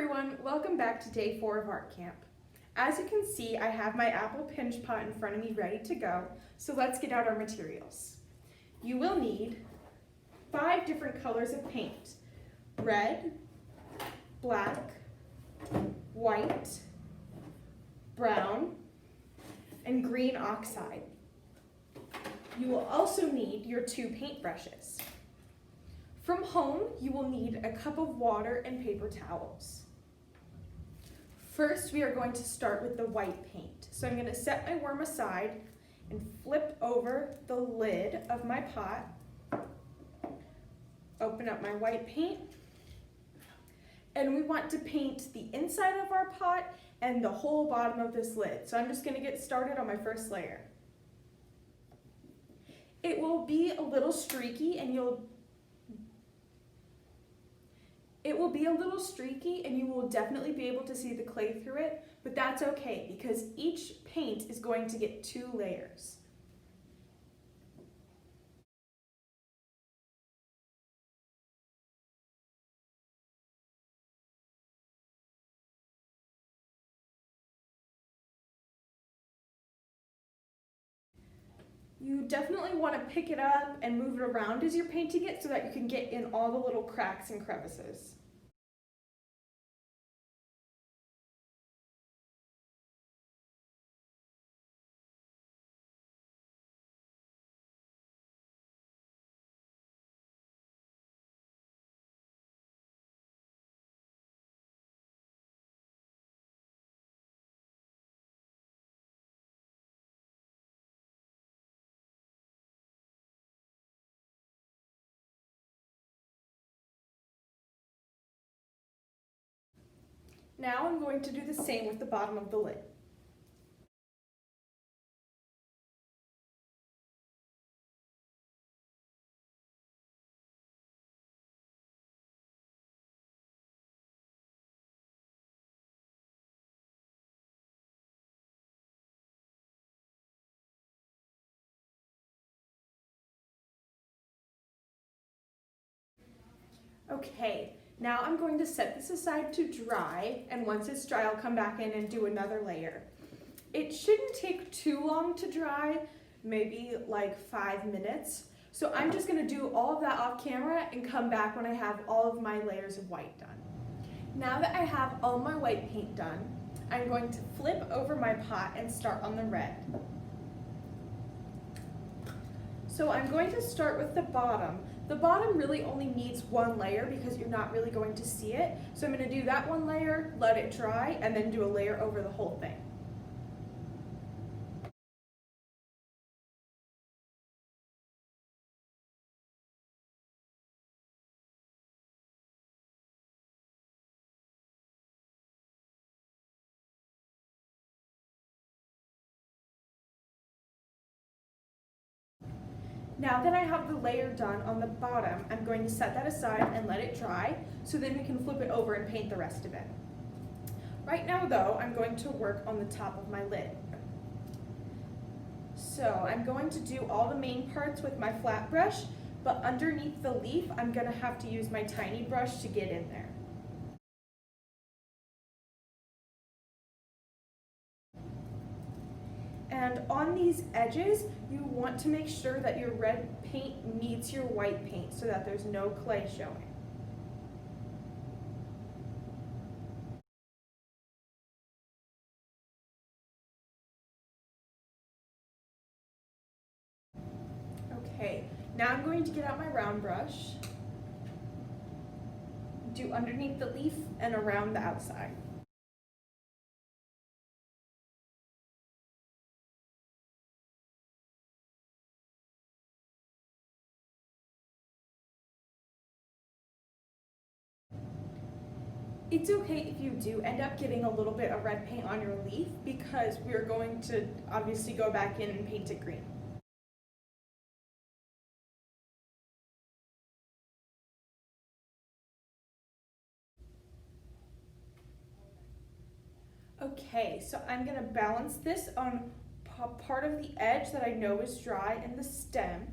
everyone, welcome back to day 4 of art camp. As you can see, I have my apple pinch pot in front of me ready to go, so let's get out our materials. You will need 5 different colors of paint: red, black, white, brown, and green oxide. You will also need your 2 paintbrushes. From home, you will need a cup of water and paper towels. First, we are going to start with the white paint. So I'm going to set my worm aside and flip over the lid of my pot. Open up my white paint. And we want to paint the inside of our pot and the whole bottom of this lid. So I'm just going to get started on my first layer. It will be a little streaky and you will definitely be able to see the clay through it, but that's okay because each paint is going to get 2 layers. You definitely want to pick it up and move it around as you're painting it so that you can get in all the little cracks and crevices. Now I'm going to do the same with the bottom of the lid. Okay, now I'm going to set this aside to dry, and once it's dry, I'll come back in and do another layer. It shouldn't take too long to dry, maybe like 5 minutes. So I'm just gonna do all of that off camera and come back when I have all of my layers of white done. Now that I have all my white paint done, I'm going to flip over my pot and start on the red. So I'm going to start with the bottom. The bottom really only needs 1 layer because you're not really going to see it. So I'm going to do that 1 layer, let it dry, and then do a layer over the whole thing. Now that I have the layer done on the bottom, I'm going to set that aside and let it dry, so then we can flip it over and paint the rest of it. Right now though, I'm going to work on the top of my lid. So I'm going to do all the main parts with my flat brush, but underneath the leaf, I'm going to have to use my tiny brush to get in there. And on these edges, you want to make sure that your red paint meets your white paint so that there's no clay showing. Okay, now I'm going to get out my round brush, do underneath the leaf and around the outside. It's okay if you do end up getting a little bit of red paint on your leaf because we're going to obviously go back in and paint it green. Okay, so I'm going to balance this on part of the edge that I know is dry in the stem,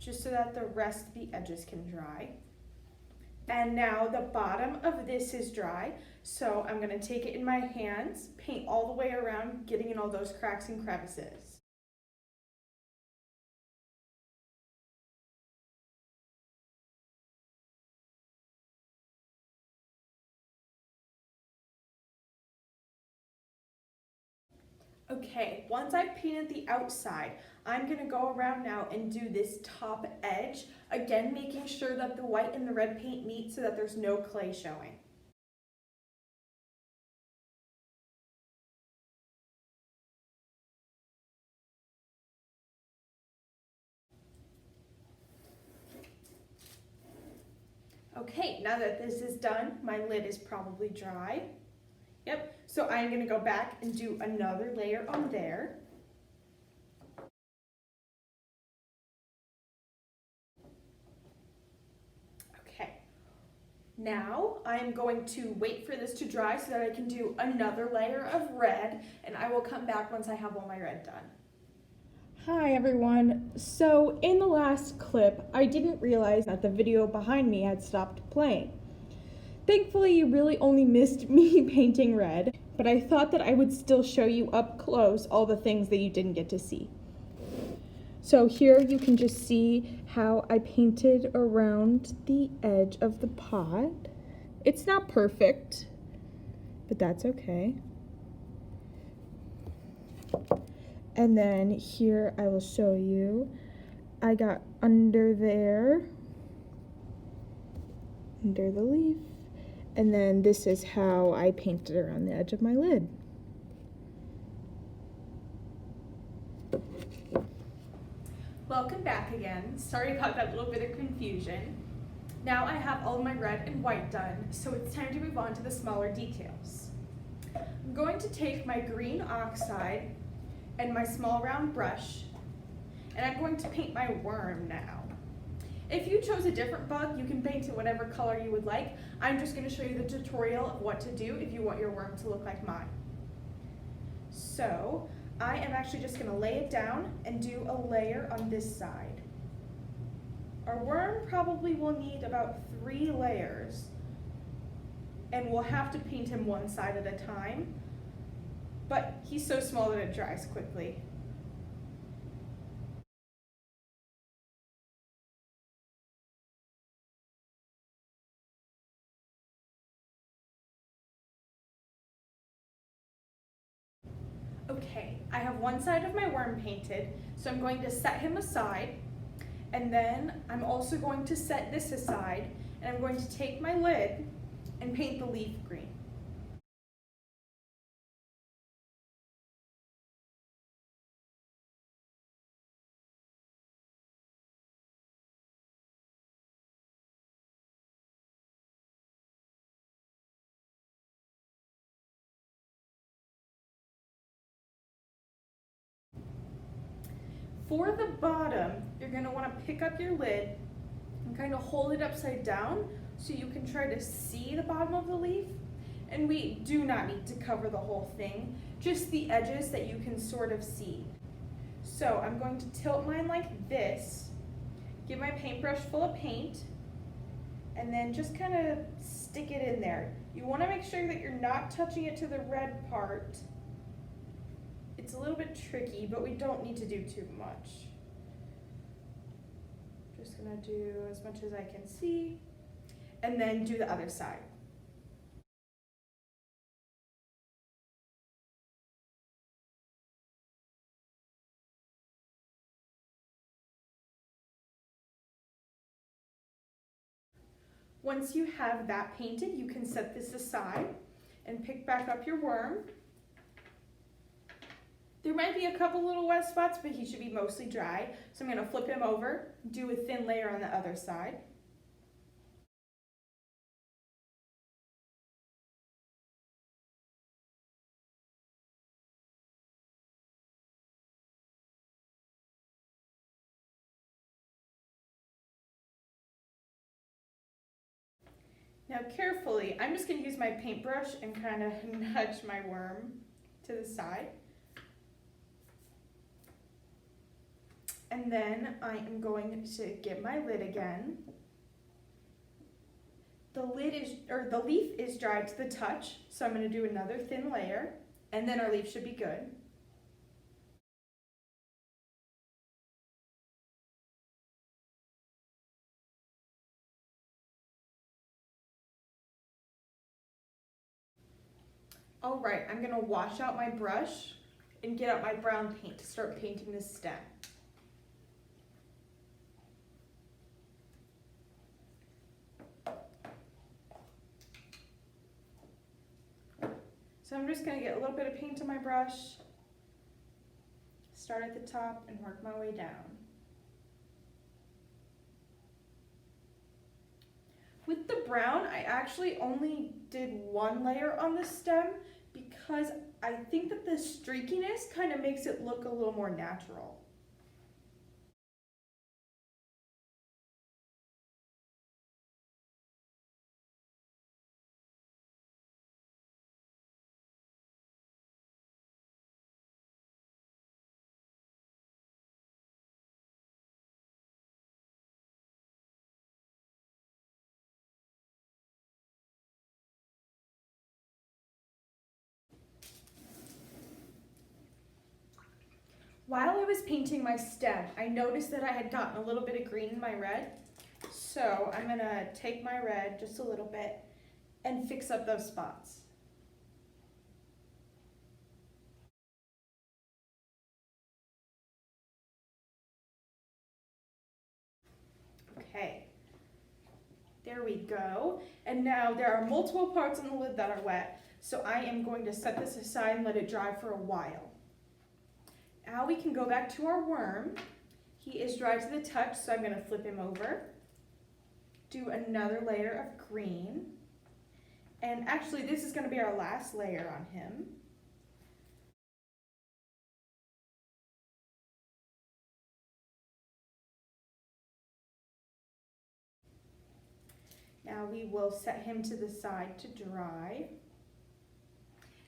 just so that the rest of the edges can dry. And now the bottom of this is dry, so I'm gonna take it in my hands, paint all the way around, getting in all those cracks and crevices. Okay, once I've painted the outside, I'm gonna go around now and do this top edge, again making sure that the white and the red paint meet so that there's no clay showing. Okay, now that this is done, my lid is probably dry. Yep, so I'm gonna go back and do another layer on there. Okay, now I'm going to wait for this to dry so that I can do another layer of red, and I will come back once I have all my red done. Hi everyone. So in the last clip, I didn't realize that the video behind me had stopped playing. Thankfully, you really only missed me painting red, but I thought that I would still show you up close all the things that you didn't get to see. So here you can just see how I painted around the edge of the pot. It's not perfect, but that's okay. And then here I will show you, I got under there, under the leaf, and then this is how I painted around the edge of my lid. Welcome back again. Sorry about that little bit of confusion. Now I have all of my red and white done, so it's time to move on to the smaller details. I'm going to take my green oxide and my small round brush, and I'm going to paint my worm now. If you chose a different bug, you can paint it whatever color you would like. I'm just going to show you the tutorial of what to do if you want your worm to look like mine. So I am actually just going to lay it down and do a layer on this side. Our worm probably will need about 3 layers, and we'll have to paint him one side at a time, but he's so small that it dries quickly. Okay, I have one side of my worm painted, so I'm going to set him aside, and then I'm also going to set this aside, and I'm going to take my lid and paint the leaf green. For the bottom, you're going to want to pick up your lid and kind of hold it upside down so you can try to see the bottom of the leaf. And we do not need to cover the whole thing, just the edges that you can sort of see. So I'm going to tilt mine like this, get my paintbrush full of paint, and then just kind of stick it in there. You want to make sure that you're not touching it to the red part. It's a little bit tricky, but we don't need to do too much. Just gonna do as much as I can see, and then do the other side. Once you have that painted, you can set this aside and pick back up your worm. There might be a couple little wet spots, but he should be mostly dry. So I'm going to flip him over, do a thin layer on the other side. Now carefully, I'm just going to use my paintbrush and kind of nudge my worm to the side. And then I am going to get my lid again, The leaf is dried to the touch, so I'm going to do another thin layer, and then our leaf should be good. All right, I'm going to wash out my brush and get out my brown paint to start painting this stem. So I'm just going to get a little bit of paint on my brush, start at the top and work my way down. With the brown, I actually only did one layer on the stem because I think that the streakiness kind of makes it look a little more natural. While I was painting my stem, I noticed that I had gotten a little bit of green in my red. So I'm going to take my red just a little bit and fix up those spots. Okay, there we go. And now there are multiple parts on the lid that are wet, so I am going to set this aside and let it dry for a while. Now we can go back to our worm. He is dry to the touch, so I'm going to flip him over. Do another layer of green. And actually, this is going to be our last layer on him. Now we will set him to the side to dry.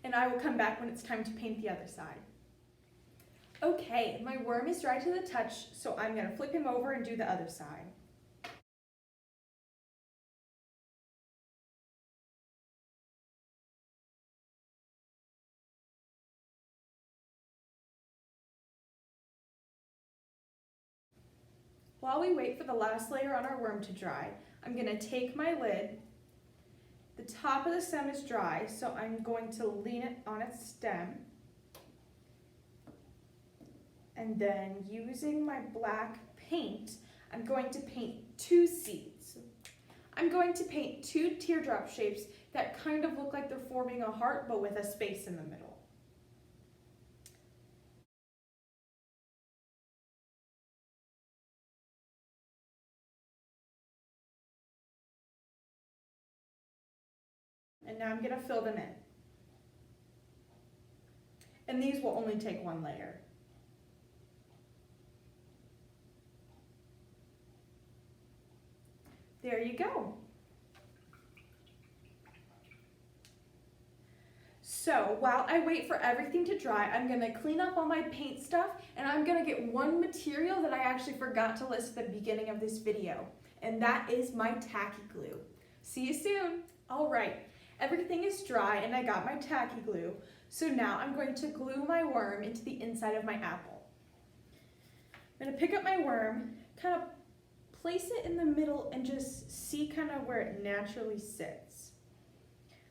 And I will come back when it's time to paint the other side. Okay, my worm is dry to the touch, so I'm going to flip him over and do the other side. While we wait for the last layer on our worm to dry, I'm going to take my lid. The top of the stem is dry, so I'm going to lean it on its stem. And then using my black paint, I'm going to paint two seeds. I'm going to paint two teardrop shapes that kind of look like they're forming a heart, but with a space in the middle. And now I'm going to fill them in. And these will only take one layer. There you go. So while I wait for everything to dry, I'm going to clean up all my paint stuff, and I'm going to get one material that I actually forgot to list at the beginning of this video, and that is my tacky glue. See you soon. All right, everything is dry and I got my tacky glue, so now I'm going to glue my worm into the inside of my apple. I'm going to pick up my worm, kind of place it in the middle and just see kind of where it naturally sits.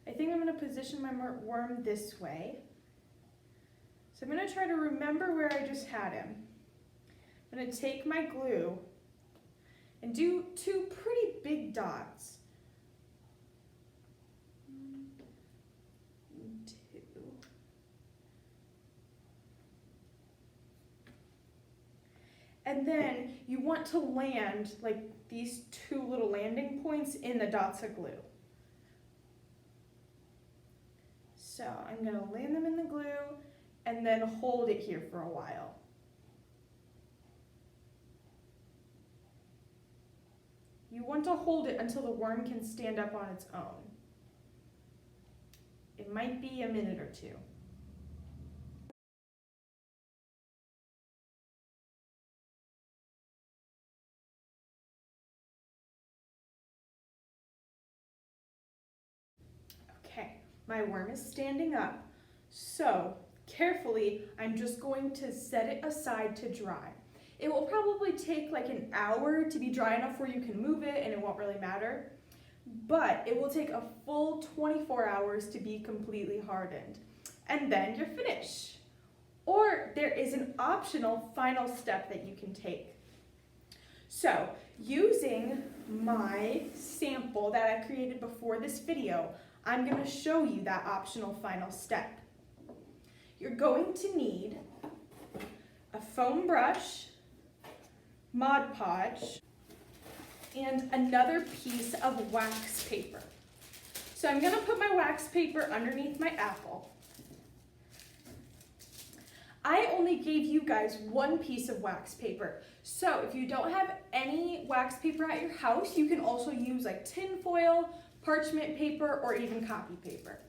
I think I'm going to position my worm this way. So I'm going to try to remember where I just had him. I'm going to take my glue and do two pretty big dots. 1, 2. And then you want to land like these two little landing points in the dots of glue. So I'm going to land them in the glue and then hold it here for a while. You want to hold it until the worm can stand up on its own. It might be a minute or two. My worm is standing up, so carefully, I'm just going to set it aside to dry. It will probably take like an hour to be dry enough where you can move it and it won't really matter, but it will take a full 24 hours to be completely hardened. And then you're finished. Or there is an optional final step that you can take. So, using my sample that I created before this video, I'm going to show you that optional final step. You're going to need a foam brush, Mod Podge, and another piece of wax paper. So I'm going to put my wax paper underneath my apple. I only gave you guys one piece of wax paper. So if you don't have any wax paper at your house, you can also use like tin foil, parchment paper, or even copy paper.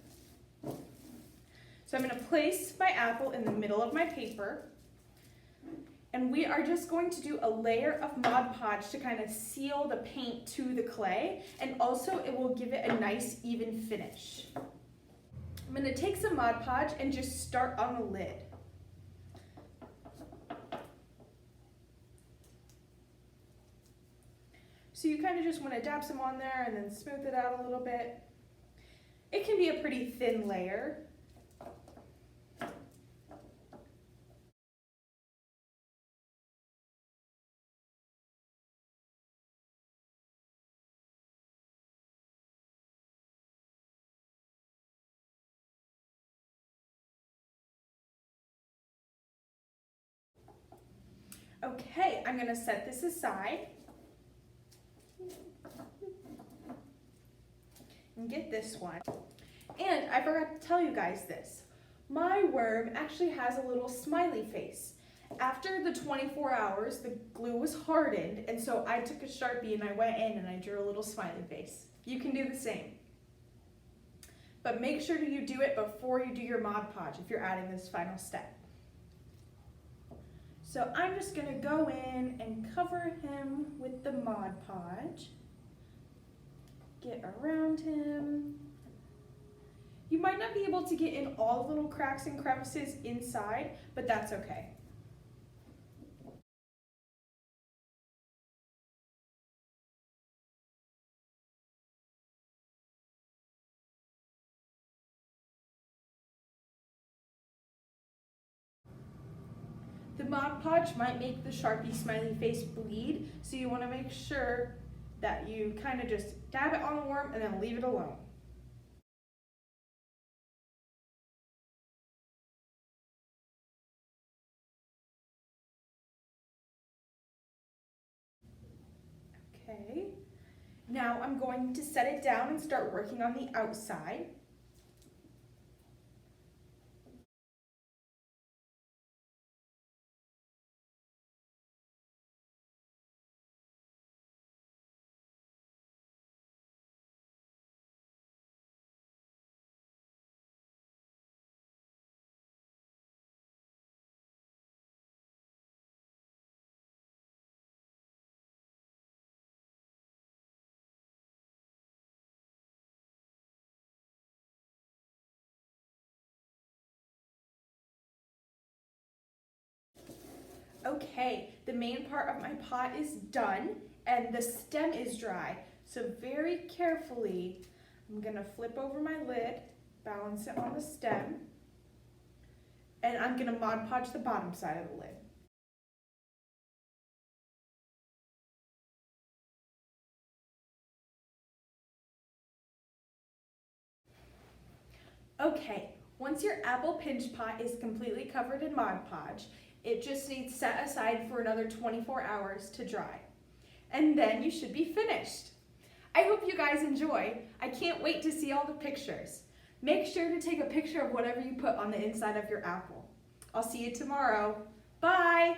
So I'm going to place my apple in the middle of my paper. And we are just going to do a layer of Mod Podge to kind of seal the paint to the clay, and also it will give it a nice even finish. I'm going to take some Mod Podge and just start on the lid. So you kind of just want to dab some on there and then smooth it out a little bit. It can be a pretty thin layer. Okay, I'm going to set this aside and get this one. And I forgot to tell you guys this. My worm actually has a little smiley face. After the 24 hours, the glue was hardened, and so I took a Sharpie and I went in and I drew a little smiley face. You can do the same. But make sure you do it before you do your Mod Podge if you're adding this final step. So I'm just going to go in and cover him with the Mod Podge. Get around him. You might not be able to get in all the little cracks and crevices inside, but that's okay. The Mod Podge might make the Sharpie smiley face bleed, so you want to make sure that you kind of just dab it on the worm and then leave it alone. Okay, now I'm going to set it down and start working on the outside. Okay, the main part of my pot is done and the stem is dry. So very carefully, I'm gonna flip over my lid, balance it on the stem, and I'm gonna Mod Podge the bottom side of the lid. Okay, once your apple pinch pot is completely covered in Mod Podge, it just needs set aside for another 24 hours to dry. And then you should be finished. I hope you guys enjoy. I can't wait to see all the pictures. Make sure to take a picture of whatever you put on the inside of your apple. I'll see you tomorrow. Bye!